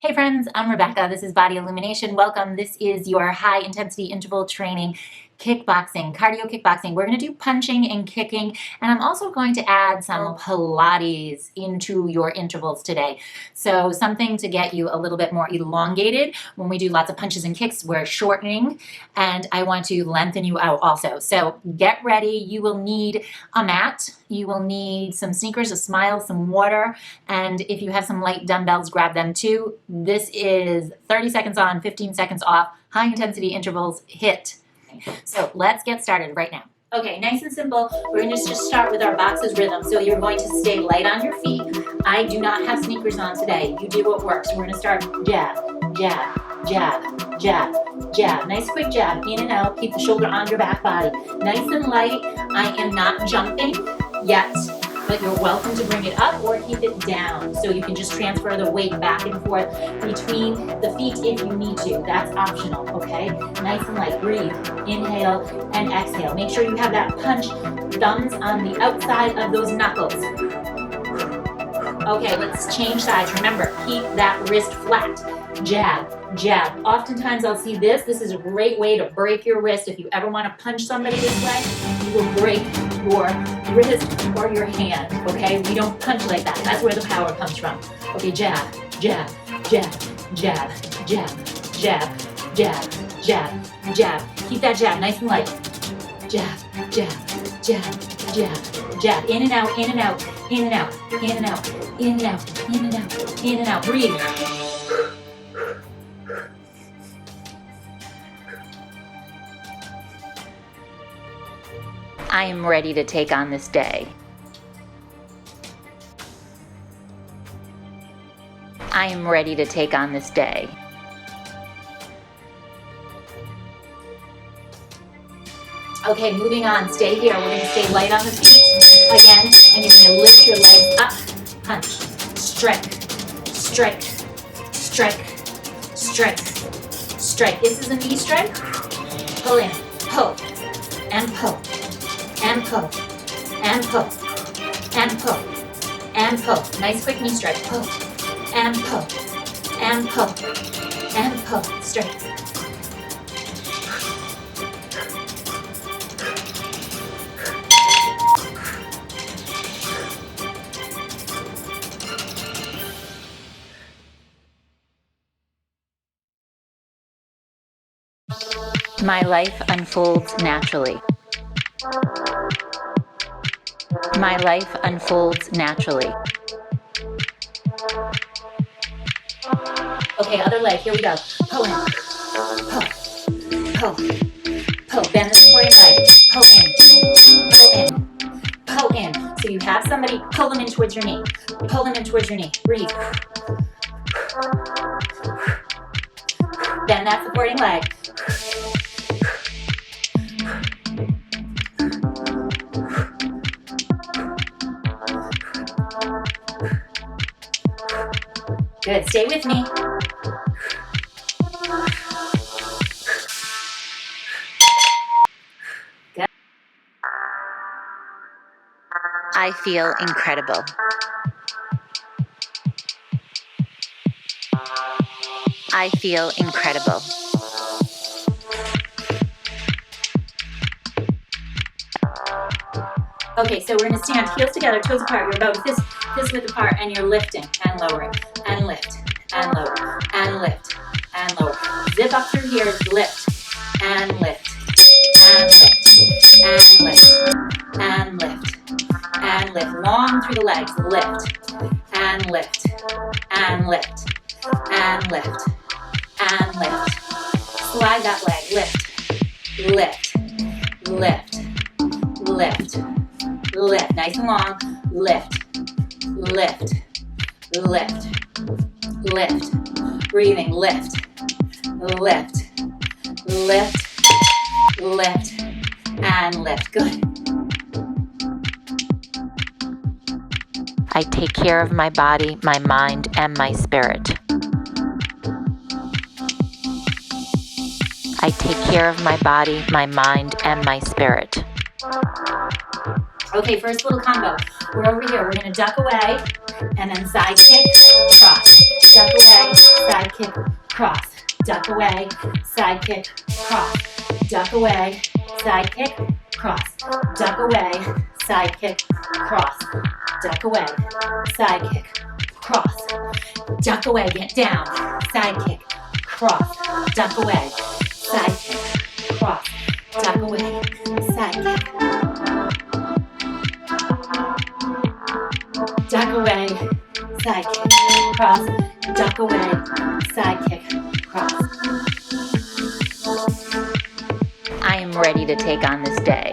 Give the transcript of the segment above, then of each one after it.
Hey friends, I'm Rebecca. This is Body Illumination. Welcome. This is your high intensity interval training, kickboxing, cardio kickboxing. We're going to do punching and kicking, and I'm also going to add some Pilates into your intervals today. So something to get you a little bit more elongated. When we do lots of punches and kicks, we're shortening, and I want to lengthen you out also. So get ready. You will need a mat. You will need some sneakers, a smile, some water, and if you have some light dumbbells, grab them too. This is 30 seconds on, 15 seconds off, high intensity intervals, HIIT. So let's get started right now. Okay, nice and simple. We're going to just start with our boxes rhythm. So you're going to stay light on your feet. I do not have sneakers on today. You do what works. We're going to start jab, jab, jab, jab, jab. Nice quick jab, in and out. Keep the shoulder on your back body. Nice and light. I am not jumping yet, but you're welcome to bring it up or keep it down. So you can just transfer the weight back and forth between the feet if you need to. That's optional, okay? Nice and light. Breathe. Inhale and exhale. Make sure you have that punch, thumbs on the outside of those knuckles. Okay, let's change sides. Remember, keep that wrist flat. Jab, jab. Oftentimes I'll see this. This is a great way to break your wrist. If you ever want to punch somebody this way, you will break your wrist or your hand, okay? We don't punch like that. That's where the power comes from. Okay, jab, jab, jab, jab, jab, jab, jab, jab, jab. Keep that jab nice and light. Jab, jab, jab, jab, jab. In and out, in and out, in and out, in and out, in and out, in and out, in and out. Breathe. I am ready to take on this day. I am ready to take on this day. Okay, moving on. Stay here. We're going to stay light on the feet again, and you're going to lift your legs up. Punch. Strike. Strike. Strike. Strike. Strike. This is a knee strike. Pull in. Pull. And pull. And pull, and pull, and pull, and pull. Nice quick knee strike. Pull, and pull, and pull, and pull. Straight. My life unfolds naturally. My life unfolds naturally. Okay, other leg. Here we go. Pull in. Pull. Pull. Pull. Bend the supporting leg. Pull in. Pull in. Pull in. So you have somebody, pull them in towards your knee. Pull them in towards your knee. Breathe. Bend that supporting leg. Good. Stay with me. Good. I feel incredible. I feel incredible. Okay, so we're going to stand heels together, toes apart. You're about this width apart, and you're lifting and lowering, and lift, and lower, and lift, and lower. Zip up through here, lift, and lift, and lift, and lift, and lift, and lift. Long through the legs, lift, and lift, and lift, and lift, and lift. Slide that leg, lift, lift, lift, lift. Lift, nice and long, lift, lift, lift, lift, breathing, lift, lift, lift, lift, and lift. Good. I take care of my body, my mind, and my spirit. I take care of my body, my mind, and my spirit. Okay, first little combo. We're over here. We're going to duck away and then side kick, cross. duck away, side kick, cross, duck away, side kick, cross, duck away, side kick, cross, duck away, side kick, cross, duck away, side kick, cross, duck away, get down, side kick, cross, duck away, side kick, cross, duck away, side kick, duck away, side kick, cross, duck away, side kick, cross. I am ready to take on this day.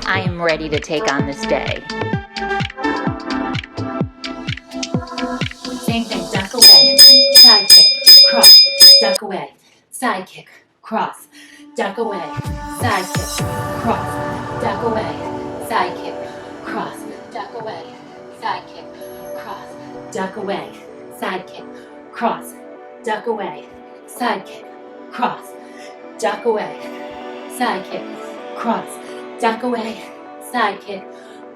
I am ready to take on this day. Same thing, duck away, side kick, cross, duck away, side kick, cross, duck away, side kick, cross, duck away, side kick, cross, duck away, side kick, cross, duck away, side kick, cross, duck away, side kick, cross, duck away, side kick, cross, duck away, side kick,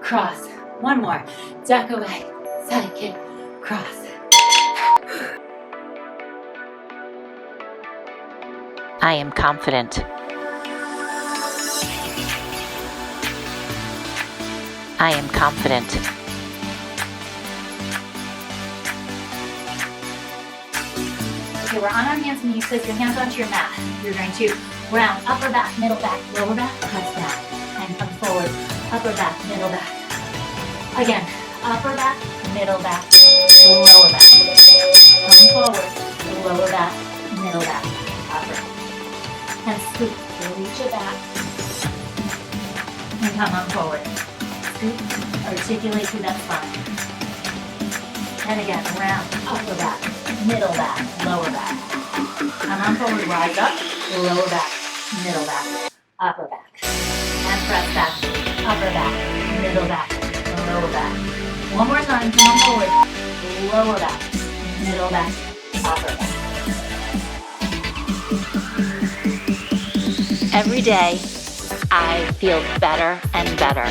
cross. One more, duck away, side kick, cross. I am confident. I am confident. Okay, we're on our hands and knees. Place your hands onto your mat. You're going to round upper back, middle back, lower back, press back, and come forward. Upper back, middle back. Again, upper back, middle back, lower back. Come forward, lower back, middle back, upper. And scoop, reach it back, and come on forward. Scoop, articulate through that spine. And again, round, upper back, middle back, lower back. Come on forward, rise up, lower back, middle back, upper back. And press back, upper back, middle back, lower back. One more time, come on forward, lower back, middle back, upper back. Every day, I feel better and better.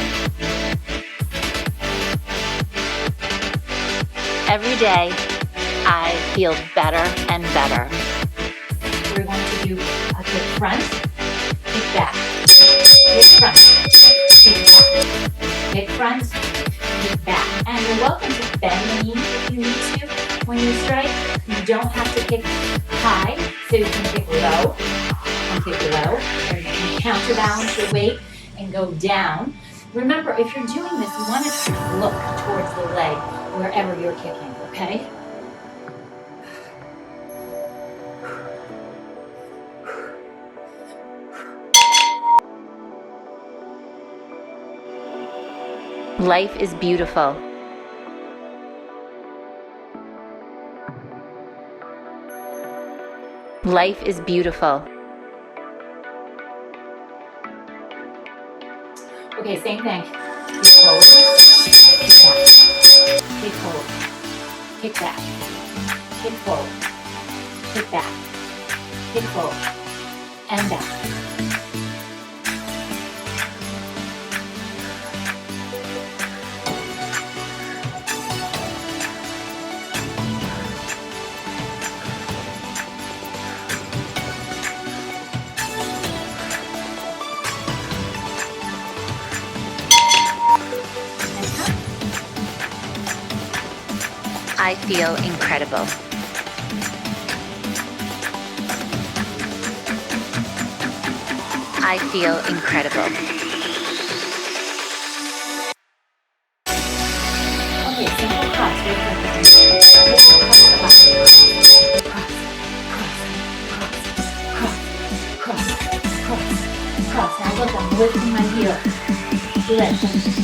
Every day, I feel better and better. We're going to do a kick front, kick back, kick front, kick back, kick front, kick back. And you're welcome to bend the knee if you need to when you strike. You don't have to kick high, so you can kick low. And kick low, or you can counterbalance your weight and go down. Remember, if you're doing this, you want to look towards the leg wherever you're kicking, okay? Life is beautiful. Life is beautiful. Okay, same thing. Kick forward, kick back, kick forward, kick back, kick forward, kick back, kick forward, and back. I feel incredible. I feel incredible. Okay, simple cross. Cross. Now look, I'm lifting my heel. Lift.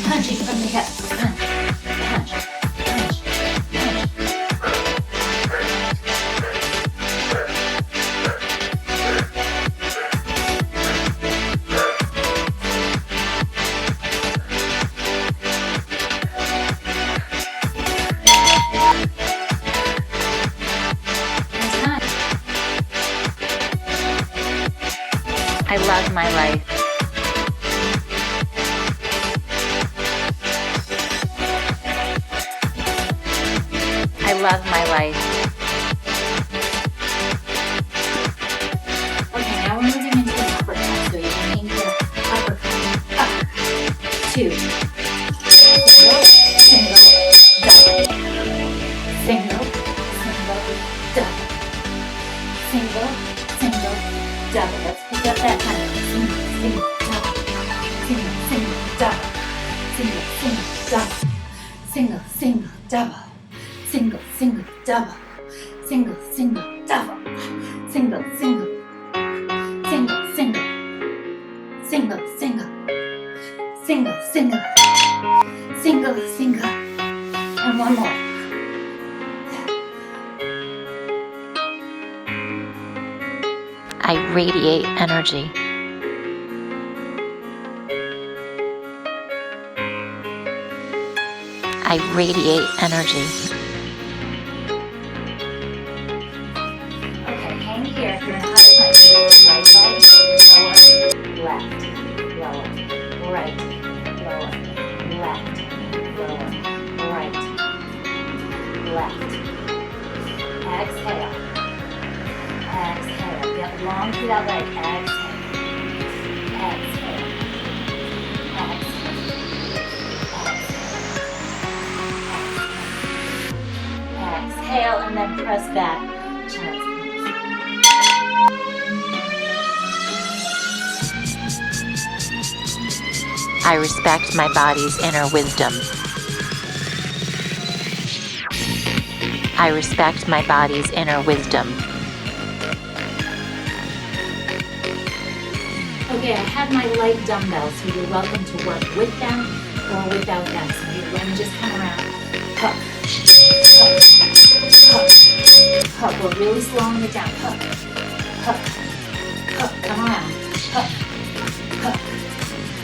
Punching from the hip. Punch. I love my life. I love my life. Okay, now we're moving into the uppercut. So you're making your uppercut. Up, 2, single, single, double. Single, single, double. Single, single, double. Let's pick up that time. Single, single, double. Single, single, double. Single, single, double. Single, single, double. Single, single, double. Single, single, double. Single, single. Single, single. Single, single. Single, single. Single, single. And one more. I radiate energy. I radiate energy. Okay, hang here. If you're in a high plank, right leg, lower, left, lower, right, lower, left, lower, right, left. Exhale. Exhale. Get long through that leg. Exhale. Exhale. Exhale, and then press back. I respect my body's inner wisdom. I respect my body's inner wisdom. Okay, I have my light dumbbells, so you're welcome to work with them or without them. So you're going to just come around. Hup, hup, hup, hup. We're really slowing it down. Hup, hup, hup. Come around. Hup, hup,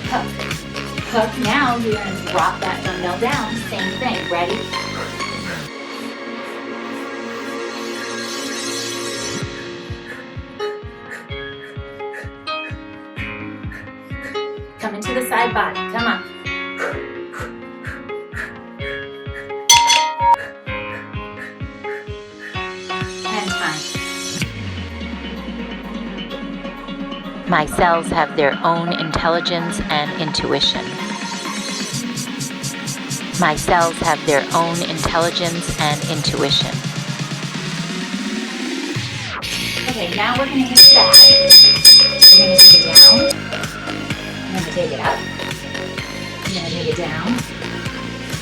hup, hup. Now you're going to drop that dumbbell down. Same thing. Ready? Come into the side body. Come on. And time. My cells have their own intelligence and intuition. My cells have their own intelligence and intuition. Okay, now we're going to hit back. We're going to take it down. I'm going to take it up. I'm going to take it down.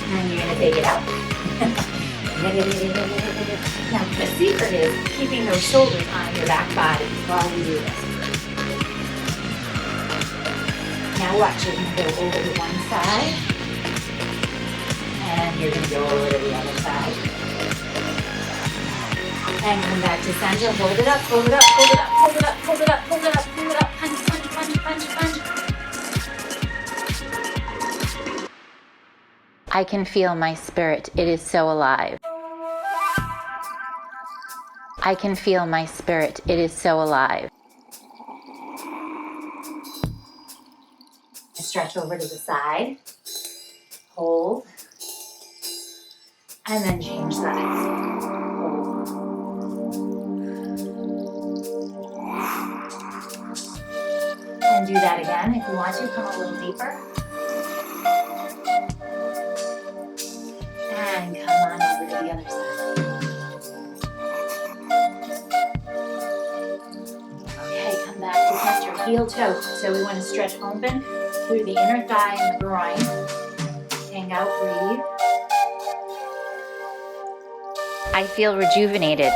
And you're going to take it up. Now, the secret is keeping those shoulders on your back body while you do this. Now watch, you're going to go over to one side. And you're going to go over to the other side. And come back to center. Hold it up, hold it up, hold it up, hold it up, hold it up, hold it up, hold it up. Punch, punch, punch, punch, punch. I can feel my spirit. It is so alive. I can feel my spirit. It is so alive. Stretch over to the side. Hold. And then change sides. Hold. And do that again. If you want to, come a little deeper. And come on over to the other side. Okay, come back to center, heel toe. So we want to stretch open through the inner thigh and the groin. Hang out, breathe. I feel rejuvenated.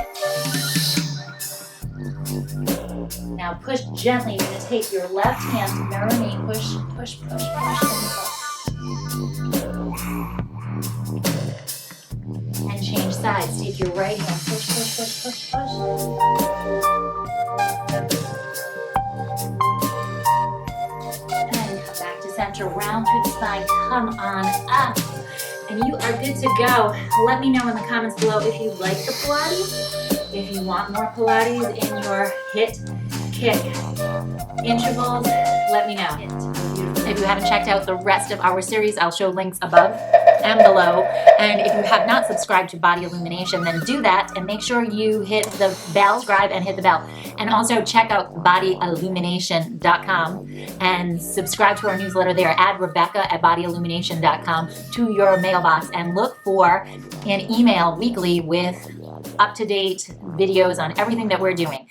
Now push gently. You're going to take your left hand to mirror me. Push, push, push, push. And change sides. Take your right hand. Push, push, push, push, push. And come back to center. Round through the spine. Come on up. And you are good to go. Let me know in the comments below if you like the Pilates. If you want more Pilates in your HIIT kick intervals, let me know. If you haven't checked out the rest of our series, I'll show links above and below. And if you have not subscribed to Body Illumination, then do that and make sure you hit the bell, subscribe and hit the bell. And also check out bodyillumination.com and subscribe to our newsletter there. Add Rebecca at bodyillumination.com to your mailbox and look for an email weekly with up-to-date videos on everything that we're doing.